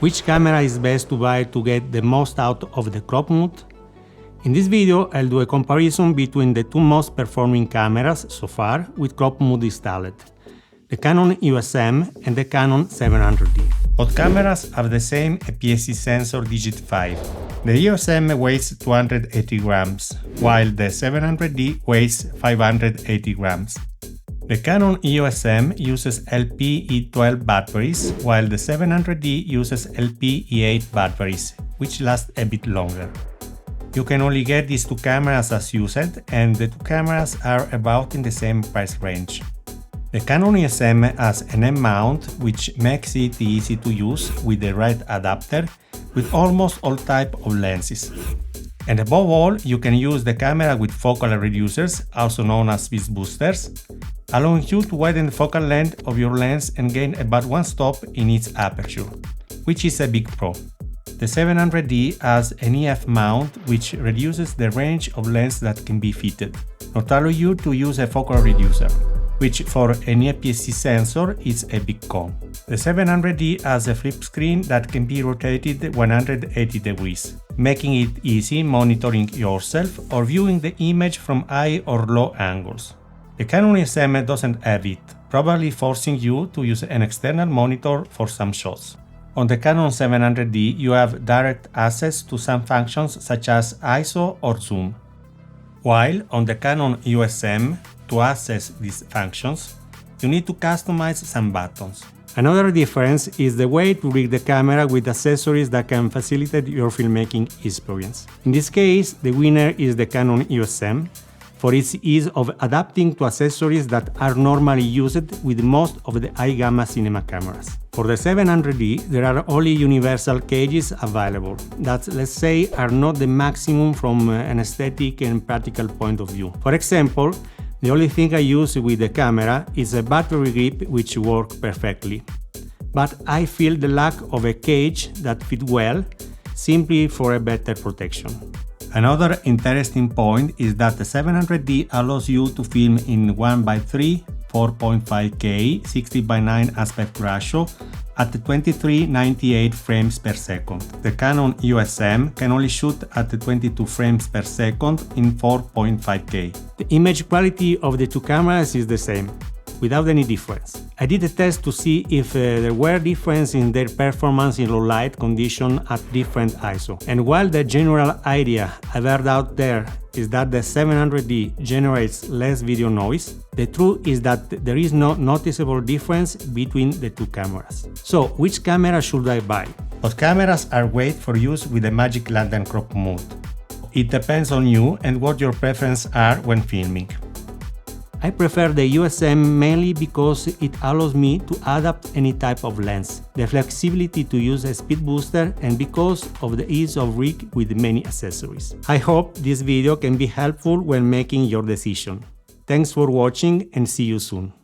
Which camera is best to buy to get the most out of the crop mode? In this video, I'll do a comparison between the two most performing cameras so far with crop mode installed, the Canon EOS M and the Canon 700D. Both cameras have the same APS-C sensor digit 5. The EOS M weighs 280 grams, while the 700D weighs 580 grams. The Canon EOS M uses LP-E12 batteries, while the 700D uses LP-E8 batteries, which last a bit longer. You can only get these two cameras as used, and the two cameras are about in the same price range. The Canon EOS M has an M mount, which makes it easy to use with the right adapter with almost all types of lenses. And above all, you can use the camera with focal reducers, also known as speed boosters, allowing you to widen the focal length of your lens and gain about one stop in its aperture, which is a big pro. The 700D has an EF mount which reduces the range of lens that can be fitted, not allowing you to use a focal reducer, which for an APS-C sensor is a big con. The 700D has a flip screen that can be rotated 180 degrees, making it easy monitoring yourself or viewing the image from high or low angles. The Canon EOS M doesn't have it, probably forcing you to use an external monitor for some shots. On the Canon 700D, you have direct access to some functions such as ISO or zoom, while on the Canon EOS M, to access these functions, you need to customize some buttons. Another difference is the way to rig the camera with accessories that can facilitate your filmmaking experience. In this case, the winner is the Canon EOS M, for its ease of adapting to accessories that are normally used with most of the high-gamma cinema cameras. For the 700D, there are only universal cages available that, let's say, are not the maximum from an aesthetic and practical point of view. For example, the only thing I use with the camera is a battery grip which works perfectly. But I feel the lack of a cage that fits well, simply for a better protection. Another interesting point is that the 700D allows you to film in 1:3, 4.5K, 60:9 aspect ratio at 2398 frames per second. The Canon EOS M can only shoot at 22 frames per second in 4.5K. The image quality of the two cameras is the same, without any difference. I did a test to see if there were differences in their performance in low light conditions at different ISO. And while the general idea I've heard out there is that the 700D generates less video noise, the truth is that there is no noticeable difference between the two cameras. So, which camera should I buy? Both cameras are great for use with the Magic Lantern crop mode. It depends on you and what your preferences are when filming. I prefer the EOS M mainly because it allows me to adapt any type of lens, the flexibility to use a speed booster, and because of the ease of rig with many accessories. I hope this video can be helpful when making your decision. Thanks for watching and see you soon.